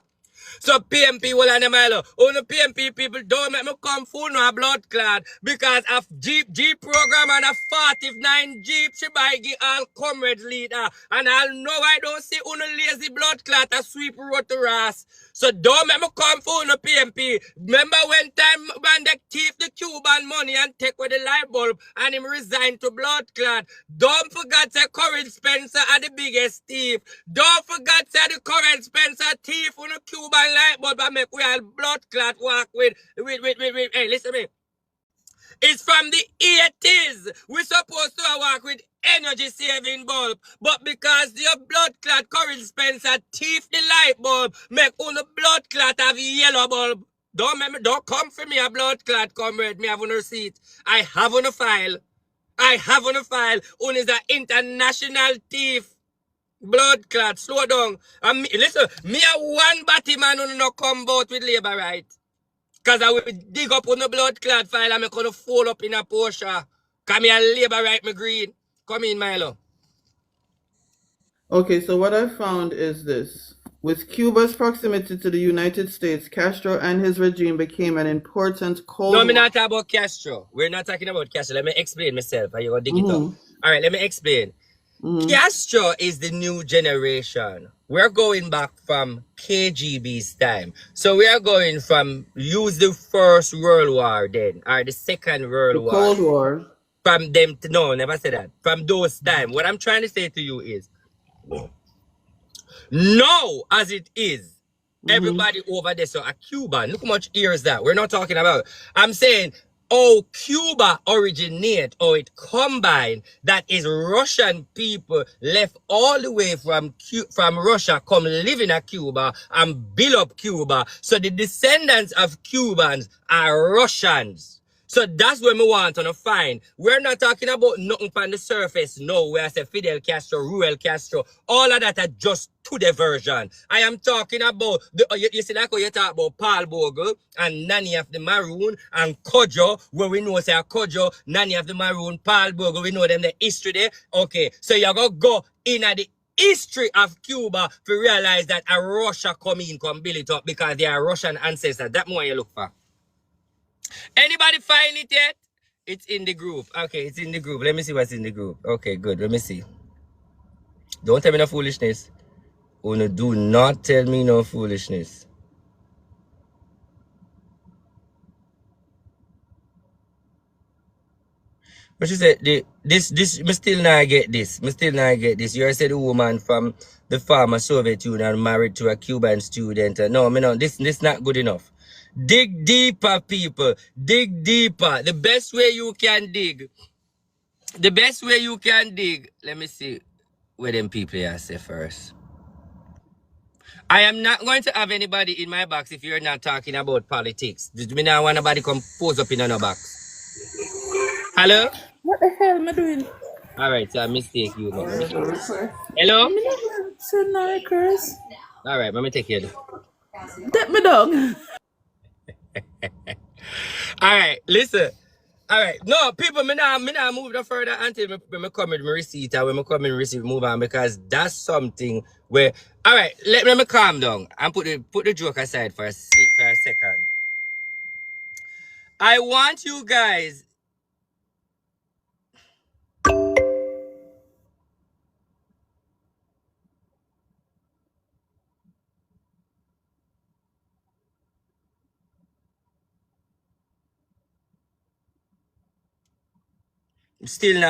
So PMP will and them all the PMP people don't make me come full no blood clot because of Jeep program and a 49 Jeep she buy give all comrades leader and I'll know I don't see on lazy blood clot a sweep road to Ras. So don't make me come full no PMP. Remember when time when they thief the Cuban money and take away the light bulb and him resign to blood clot. Don't forget that Corinne Spencer are the biggest thief. Don't forget that the Corinne Spencer thief on the Cuban light bulb and make we all blood clot walk with. Hey, listen to me. It's from the 80s. We're supposed to work with energy saving bulb. But because your blood clot Corinne Spencer thief the light bulb, make all the blood clot have yellow bulb. Don't come for me a blood clot, comrade. Me have on a receipt. I have on a file. One is an international thief. Blood clot, slow down. And listen, me a one batty man who no come out with labor right. Because I will dig up on the blood clot file and I'm going to fall up in a Porsche. Because me a labor right, me green. Come in, Milo. Okay, so what I found is this. With Cuba's proximity to the United States, Castro and his regime became an important Cold War. No, I'm not talking about Castro. We're not talking about Castro. Let me explain myself. Are you going to dig it up? All right, let me explain. Castro is the new generation. We're going back from KGB's time. So we are going from use the First World War then, or the Second World War. Cold War. From them, no, never said that. From those time. What I'm trying to say to you is, know as it is, Everybody over there, so a Cuban. Look how much ears that. We're not talking about. I'm saying, oh, Cuba originate, or it combined, that is Russian people left all the way from Russia, come live in a Cuba and build up Cuba. So the descendants of Cubans are Russians. So that's what we want to find. We're not talking about nothing on the surface. No, where I say Fidel Castro, Ruel Castro, all of that are just to the version. I am talking about, you see like how you talk about Paul Bogle and Nanny of the Maroon and Kojo, where we know say Kojo, Nanny of the Maroon, Paul Bogle, we know them the history there. Okay, so you're going to go in at the history of Cuba to realize that a Russia come in, come build it up because they are Russian ancestors. That's what you look for. Anybody find it yet? It's in the group. Okay, it's in the group. Let me see what's in the group. Okay, good. Let me see. Don't tell me no foolishness. Oh, no, do not tell me no foolishness. But she said, me still not get this. Me still not get this. You said the woman from the former Soviet Union married to a Cuban student. No, me no, this not good enough. Dig deeper, people. Dig deeper. The best way you can dig. The best way you can dig. Let me see where them people are say first. I am not going to have anybody in my box if you're not talking about politics. Me not want nobody come pose up in a box. Hello? What the hell am I doing? Alright, so I mistake you. Hello? Send no request. Alright, let me take you. Take me down. Alright, listen. Alright, no, people, me not move no further until me come with my receipt, or when me come in receipt, move on, because that's something where, alright, let me calm down and put the joke aside for a second. I want you guys, me still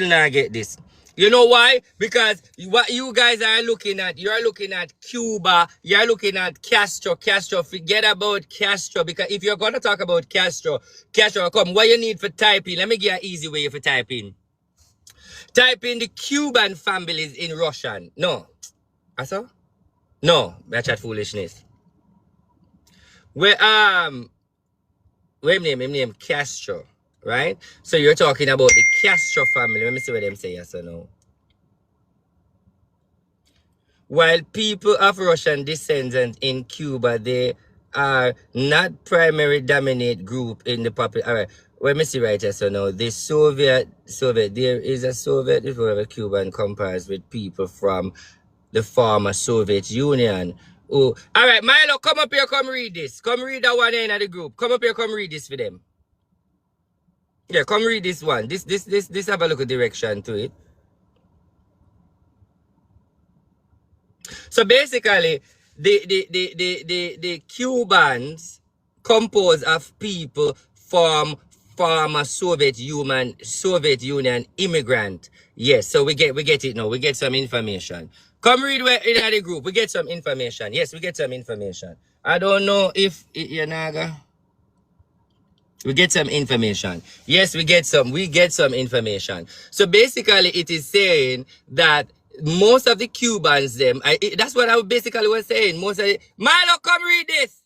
not get this. You know why? Because what you guys are looking at, you're looking at Cuba, you're looking at Castro. Forget about Castro, because if you're going to talk about Castro, come, what you need for typing? Let me give you an easy way for typing. Type in the Cuban families in Russian. No. Asa? No, that's that foolishness. Where him name Castro. Right? So you're talking about the Castro family. Let me see what them say yes or no. While people of Russian descent in Cuba, they are not primary dominant group in the population. All right, let me see right here. So now, the Soviet, there is a Soviet, if we have a Cuban compares with people from the former Soviet Union. Oh, all right, Milo, come up here, come read this. Come read that one in the group. Come up here, come read this for them. Yeah, come read this one. This have a look at direction to it. So basically, the Cubans composed of people from former Soviet Union immigrant. Yes, so we get it now. We get some information. Come read in the group. We get some information. Yes, we get some information. I don't know if you're naga. We get some information. Yes, we get some information. So basically, it is saying that most of the Cubans, that's what I basically was saying. Most of the, Milo, come read this.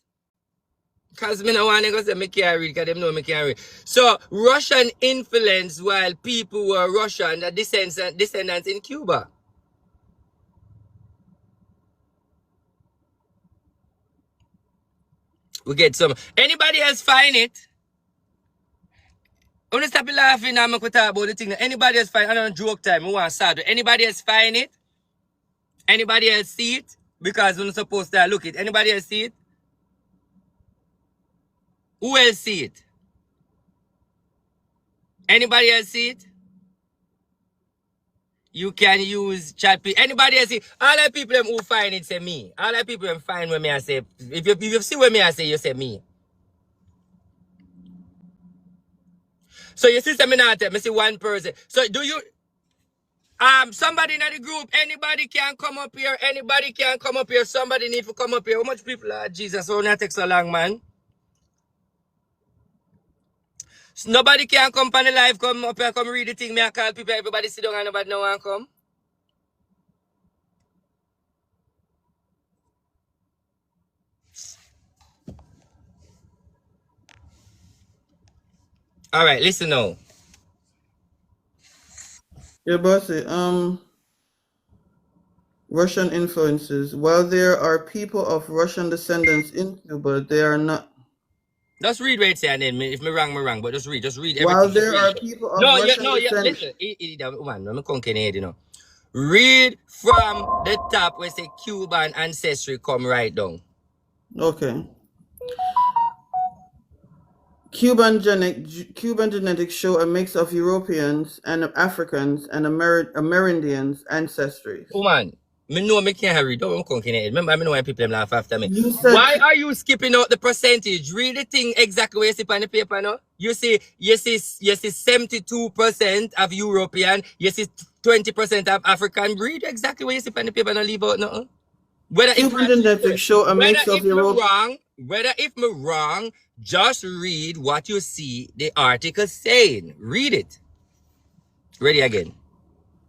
Because me no want to go say me can't read, because them know me can't read. So, Russian influence while people were Russian, the descendants in Cuba. We get some. Anybody else find it? I'm gonna stop laughing now. I'm gonna talk about the thing. Anybody else find it? I don't joke time. I want to start. Anybody else find it? Anybody else see it? Because we're not supposed to look it. Anybody else see it? Who else see it? Anybody else see it? You can use chat. Anybody else see it? All the people who find it say me. All the people who find when me I say. If you see what me I say, you say me. So you see me not me see one person. So do you? Somebody in the group, anybody can come up here. Anybody can come up here. Somebody need to come up here. How much people are Jesus? Oh, not take so long, man. Nobody can come on the live, come up here, come read the thing. Me I call people, everybody sit down and nobody no one come. All right, listen now. Yeah, bossy. Russian influences. While there are people of Russian descendants in Cuba, they are not. Just read what it say and then if me wrong, but just read everything. While there read. are people of Russian descent. Listen, man, I'm conking head, you know. Read from the top where say Cuban ancestry come right down. Okay. Cuban genetics show a mix of Europeans and Africans and Amerindians ancestries. Oh man, me know me can't read. Don't conking head. Remember, I know why people them laugh after me. You said Why are you skipping out the percentage? Read the thing exactly where you see on the paper now. You see 72% of European, you see 20% of African. Read exactly where you see on the paper and leave out nothing. Cuban genetics show a mix of European. Whether if me wrong, just read what you see the article saying. Read it. Ready again.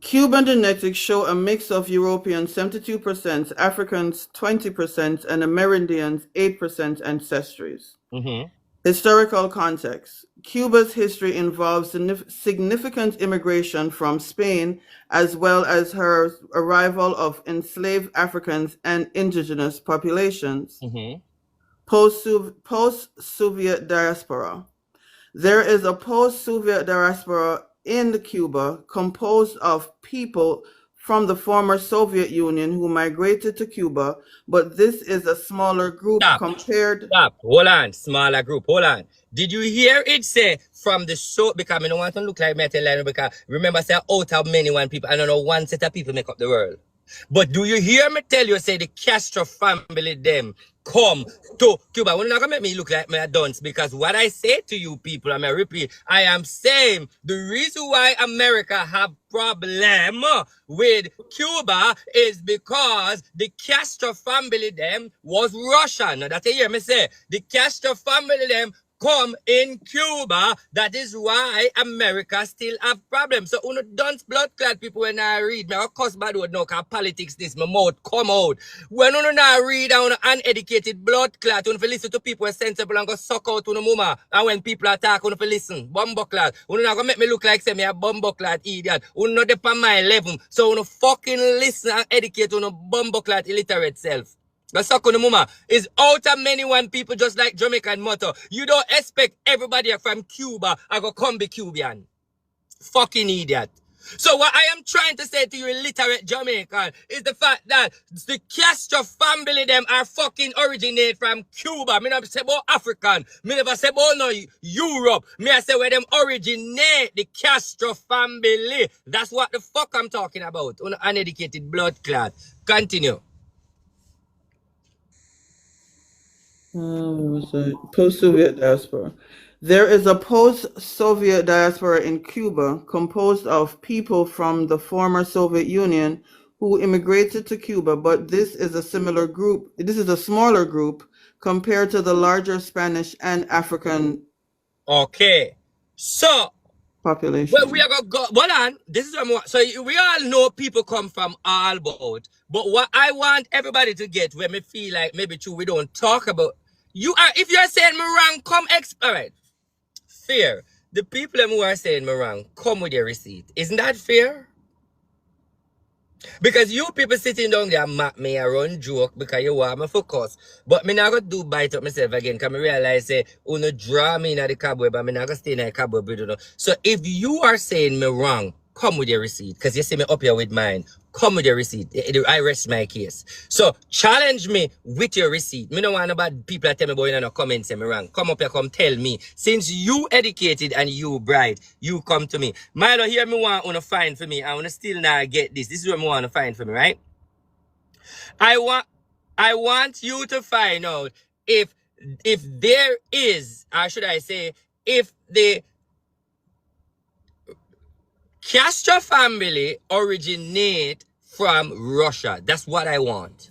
Cuban genetics show a mix of Europeans 72%, Africans 20%, and Amerindians 8% ancestries. Historical context. Cuba's history involves significant immigration from Spain, as well as her arrival of enslaved Africans and indigenous populations. Post-Soviet diaspora. There is a post-Soviet diaspora in Cuba composed of people from the former Soviet Union who migrated to Cuba, but this is a smaller group compared... Stop. Hold on. Smaller group. Hold on. Did you hear it say from the show? Because I don't want to look like me telling, because remember, say out of many one people, I don't know one set of people make up the world. But do you hear me tell you, say the Castro family them come to Cuba? Well, not gonna make me look like me a dunce, because what I say to you people, I'm gonna repeat, I am saying the reason why America have problem with Cuba is because the Castro family them was Russian. Now that you hear me say, the Castro family them come in Cuba. That is why America still have problems. So uno don't blood clot people when I read. Me I cuss bad word now, cause politics this, my mouth come out. When uno not read and uno uneducated blood clot, uno listen to people who are sensible and go suck out uno mama. And when people attack, uno listen. Bumbo clot. Uno not gonna make me look like say me a bumbo clot idiot. Uno not dep on my level. So uno fucking listen and educate uno bumbo clot illiterate self. The second mama is out of many one people just like Jamaican motto. You don't expect everybody from Cuba I go come be Cuban. Fucking idiot. So what I am trying to say to you illiterate Jamaican is the fact that the Castro family them are fucking originate from Cuba. Me never say about African. Me never say about no Europe. Me I say where them originate, the Castro family. That's what the fuck I'm talking about. Uneducated blood clot. Continue. Post-Soviet diaspora. There is a post-Soviet diaspora in Cuba composed of people from the former Soviet Union who immigrated to Cuba, but this is a smaller group compared to the larger Spanish and African population. Well, we are going to go. Hold on. This is what so we all know people come from all about. But what I want everybody to get, when me feel like maybe true, we don't talk about. You are, if you're saying me wrong, come all right. Fair. The people who are saying me wrong, come with your receipt. Isn't that fair? Because you people sitting down there mock me a run joke because you want me focus. But me not gonna do bite up myself again because I realize say uno draw me in the cobweb but me not gonna stay in the cobweb with you. So if you are saying me wrong, come with your receipt. Because you see me up here with mine. Come with your receipt. I rest my case. So challenge me with your receipt. Me don't want about people that tell me about in the comments say me wrong. Come up here, come tell me. Since you educated and you bright, you come to me. Milo, here me want to find for me. I want to still not get this. This is what me want to find for me, right? I want you to find out if there is, or should I say, if the Castro family originate from Russia. That's what I want.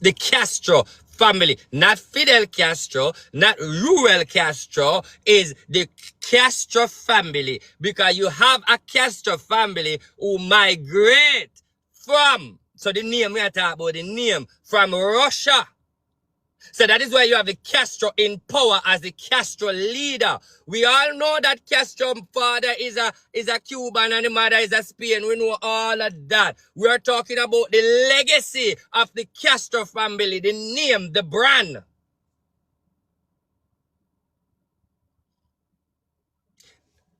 The Castro family, not Fidel Castro, not Ruel Castro, is the Castro family. Because you have a Castro family who migrate from, so the name we are talking about, the name from Russia. So that is why you have the Castro in power as the Castro leader. We all know that Castro's father is a Cuban and the mother is a Spain. We know all of that. We are talking about the legacy of the Castro family, the name, the brand.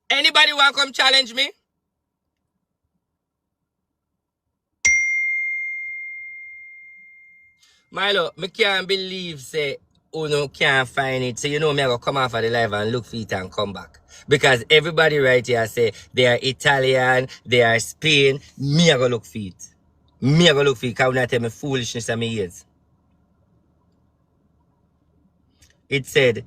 Anybody want to come challenge me? Milo, I can't believe say Uno can't find it. So you know me I go come off of the live and look for it and come back. Because everybody right here say they are Italian, they are Spain. Me I go look for it. Me I go look for it because I tell me foolishness of me ears. It said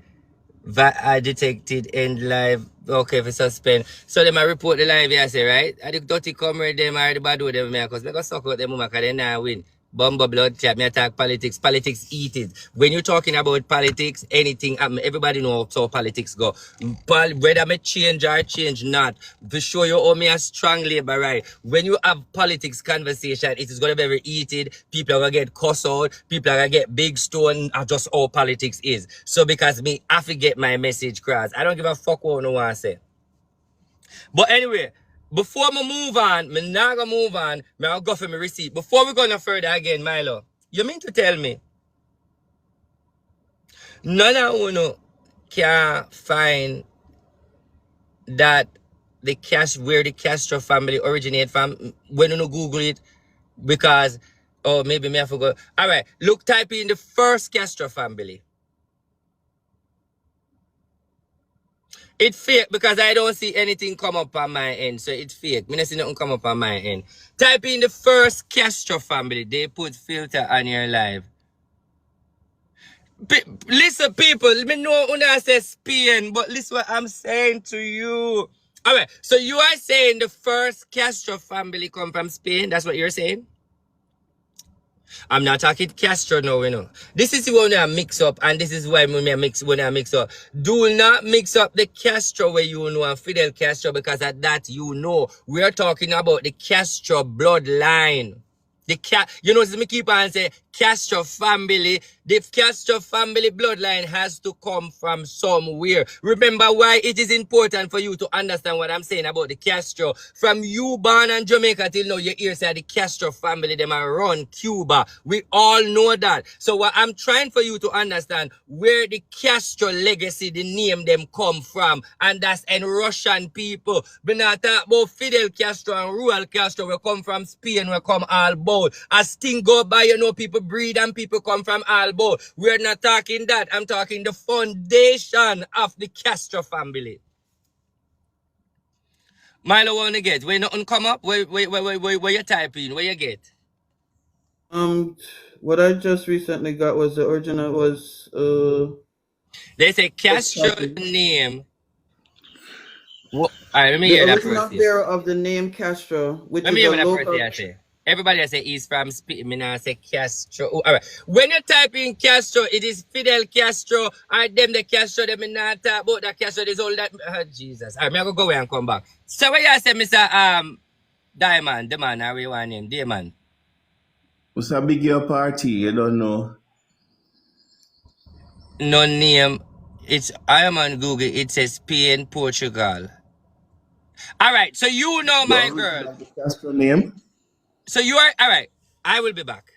I detected end live. Okay, for suspend. So them I report the live here, say, right? I the dirty comrade them or the bad with them because they go suck out them because they not win. Bumble blood chat, me attack politics. Politics eat it. When you're talking about politics, anything happen. Everybody knows how politics go. Whether me change or change not, to show you how me a strong labor right. When you have politics conversation, it is going to be very heated. People are going to get cussed out. People are going to get big stone of just how politics is. So because me, I forget my message cross. I don't give a fuck what no one say. But anyway, before I move on, I'm not going to move on. I'll go for my receipt. Before we go no further again, Milo, you mean to tell me none of you can find that where the Castro family originate from when you Google it? Because, oh, maybe me I forgot. All right, look, type in the first Castro family. It's fake because I don't see anything come up on my end. So it's fake. I don't see nothing come up on my end. Type in the first Castro family. They put filter on your live. Listen, people. Me know I say Spain, but listen what I'm saying to you. Alright, so you are saying the first Castro family come from Spain? That's what you're saying? I'm not talking Castro now, you know. This is when I mix up, and this is why when I mix up. Do not mix up the Castro where you know and Fidel Castro, because at that you know. We are talking about the Castro bloodline. You know, me keep on say Castro family. The Castro family bloodline has to come from somewhere. Remember why it is important for you to understand what I'm saying about the Castro. From you born in Jamaica till now, you hear say the Castro family, them are run Cuba. We all know that. So what I'm trying for you to understand where the Castro legacy, the name them come from. And that's in Russian people. But not talk about Fidel Castro and Ruel Castro. We come from Spain, we come all both. As things go by, you know, people breed and people come from all both. We're not talking that. I'm talking the foundation of the Castro family. Milo, wanna get? Where nothing come up? Where you type in? Where you get? What I just recently got was the original was They say Castro name. What? Alright, let me hear that first. The original bearer of the name Castro, which let me is hear a that local. first thing I say. Everybody say he's from Spain. Me now say Castro. Oh, all right. When you type in Castro, it is Fidel Castro. Or them the Castro. Them not talk about that Castro. This all that. Oh, Jesus. All right, I'm going to go away and come back. So what you say, Mr. Diamond, the man, how you want name? Diamond. What's a big your party? You don't know. No name. I am on Google. It says Spain, Portugal. All right. So you know my girl. That's your name. So you are, all right, I will be back.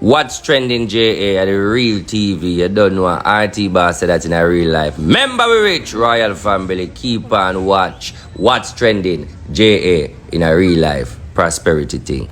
What's trending, JA, at the real TV? You don't know RT boss said that in a real life. Remember we rich royal family, keep on watch. What's trending, JA, in a real life prosperity thing.